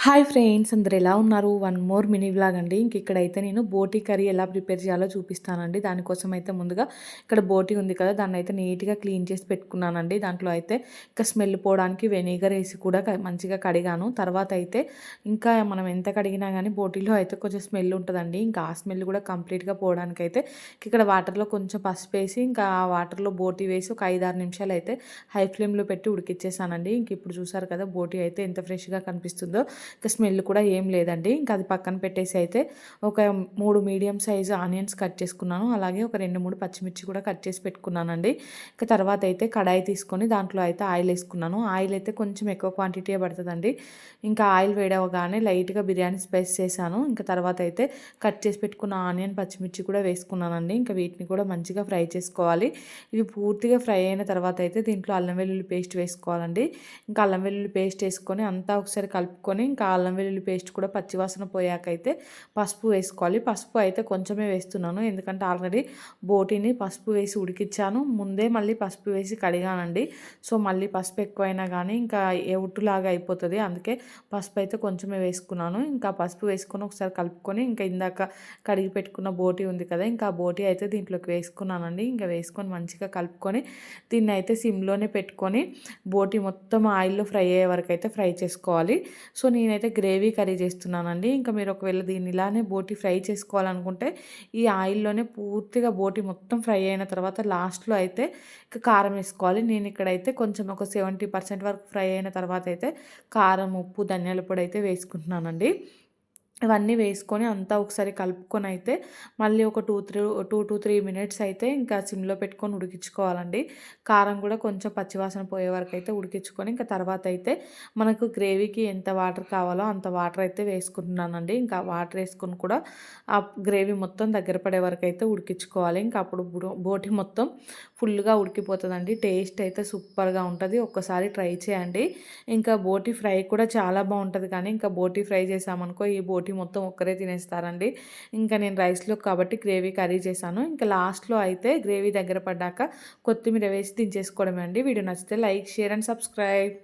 Hi friends, అందరు ఎలా ఉన్నారు? వన్ మోర్ మినీ వ్లాగ్ అండి. ఇక్కడైతే నేను బోటీ కర్రీ ఎలా ప్రిపేర్ చేయాలో చూపిస్తానండి. దానికోసం అయితే ముందుగా ఇక్కడ బోటీ ఉంది కదా, దాన్ని అయితే నీట్గా క్లీన్ చేసి పెట్టుకున్నానండి. దాంట్లో అయితే ఇంకా స్మెల్ పోవడానికి వెనిగర్ వేసి కూడా మంచిగా కడిగాను. తర్వాత అయితే ఇంకా మనం ఎంత కడిగినా కానీ బోటీలో అయితే కొంచెం స్మెల్ ఉంటుందండి. ఇంకా ఆ స్మెల్ కూడా కంప్లీట్గా పోవడానికి అయితే ఇక్కడ వాటర్లో కొంచెం పసుపు వేసి ఇంకా ఆ వాటర్లో బోటీ వేసి ఒక 5-6 నిమిషాలు అయితే హై ఫ్లేమ్లో పెట్టి ఉడికిచ్చేసానండి. ఇంక ఇప్పుడు చూసారు కదా బోటీ అయితే ఎంత ఫ్రెష్గా కనిపిస్తుందో. ఇంకా స్మెల్ కూడా ఏం లేదండి. ఇంకా అది పక్కన పెట్టేసి అయితే ఒక 3 మీడియం సైజు ఆనియన్స్ కట్ చేసుకున్నాను. అలాగే ఒక 2-3 పచ్చిమిర్చి కూడా కట్ చేసి పెట్టుకున్నానండి. ఇంకా తర్వాత అయితే కడాయి తీసుకొని దాంట్లో అయితే ఆయిల్ వేసుకున్నాను. ఆయిల్ అయితే కొంచెం ఎక్కువ క్వాంటిటీ పడుతుందండి. ఇంకా ఆయిల్ వేడవగానే లైట్గా బిర్యానీ స్పైస్ చేశాను. ఇంకా తర్వాత అయితే కట్ చేసి పెట్టుకున్న ఆనియన్ పచ్చిమిర్చి కూడా వేసుకున్నానండి. ఇంకా వీటిని కూడా మంచిగా ఫ్రై చేసుకోవాలి. ఇవి పూర్తిగా ఫ్రై అయిన తర్వాత అయితే దీంట్లో అల్లం వెల్లుల్లి పేస్ట్ వేసుకోవాలండి. ఇంకా అల్లం వెల్లుల్లి పేస్ట్ వేసుకొని అంతా ఒకసారి కలుపుకొని ఇంకా అల్లం వెల్లుల్లి పేస్ట్ కూడా పచ్చివాసన పోయాకైతే పసుపు వేసుకోవాలి. పసుపు అయితే కొంచెమే వేస్తున్నాను, ఎందుకంటే ఆల్రెడీ బోటీని పసుపు వేసి ఉడికిచ్చాను. ముందే మళ్ళీ పసుపు వేసి కడిగానండి. సో మళ్ళీ పసుపు ఎక్కువైనా కానీ ఇంకా ఉట్టులాగా అయిపోతుంది. అందుకే పసుపు అయితే కొంచెమే వేసుకున్నాను. ఇంకా పసుపు వేసుకొని ఒకసారి కలుపుకొని ఇంకా ఇందాక కడిగి పెట్టుకున్న బోటీ ఉంది కదా, ఇంకా ఆ బోటీ అయితే దీంట్లోకి వేసుకున్నానండి. ఇంకా వేసుకొని మంచిగా కలుపుకొని దీన్ని అయితే సిమ్లోనే పెట్టుకొని బోటీ మొత్తం ఆయిల్లో ఫ్రై అయ్యే వరకు అయితే ఫ్రై చేసుకోవాలి. సో నేనైతే గ్రేవీ కర్రీ చేస్తున్నానండి. ఇంకా మీరు ఒకవేళ దీన్ని ఇలానే బోటీ ఫ్రై చేసుకోవాలనుకుంటే ఈ ఆయిల్లోనే పూర్తిగా బోటీ మొత్తం ఫ్రై అయిన తర్వాత లాస్ట్లో అయితే ఇంకా కారం వేసుకోవాలి. నేను ఇక్కడైతే కొంచెం ఒక 70% వరకు ఫ్రై అయిన తర్వాత అయితే కారం, ఉప్పు, ధనియాల పొడి అయితే వేసుకుంటున్నానండి. ఇవన్నీ వేసుకొని అంతా ఒకసారి కలుపుకొని అయితే మళ్ళీ ఒక 2-3 మినిట్స్ అయితే ఇంకా సిమ్లో పెట్టుకొని ఉడికించుకోవాలండి. కారం కూడా కొంచెం పచ్చివాసన పోయే వరకు అయితే ఉడికించుకొని ఇంకా తర్వాత అయితే మనకు గ్రేవీకి ఎంత వాటర్ కావాలో అంత వాటర్ అయితే వేసుకుంటున్నానండి. ఇంకా వాటర్ వేసుకొని కూడా ఆ గ్రేవీ మొత్తం దగ్గర పడే వరకు అయితే ఉడికించుకోవాలి. ఇంకా అప్పుడు బోటి మొత్తం ఫుల్గా ఉడికిపోతుందండి. టేస్ట్ అయితే సూపర్గా ఉంటుంది. ఒక్కసారి ట్రై చేయండి. ఇంకా బోటి ఫ్రై కూడా చాలా బాగుంటుంది. కానీ ఇంకా బోటి ఫ్రై చేసామనుకో ఈ బోటి మొత్తం ఒక్కరే తినేస్తారండి. ఇంకా నేను రైస్లో కాబట్టి గ్రేవీ కర్రీ చేశాను. ఇంకా లాస్ట్లో అయితే గ్రేవీ దగ్గర పడ్డాక కొత్తిమీర వేసి దించేసుకోవడమే అండి. వీడియో నచ్చితే లైక్, షేర్ అండ్ సబ్స్క్రైబ్.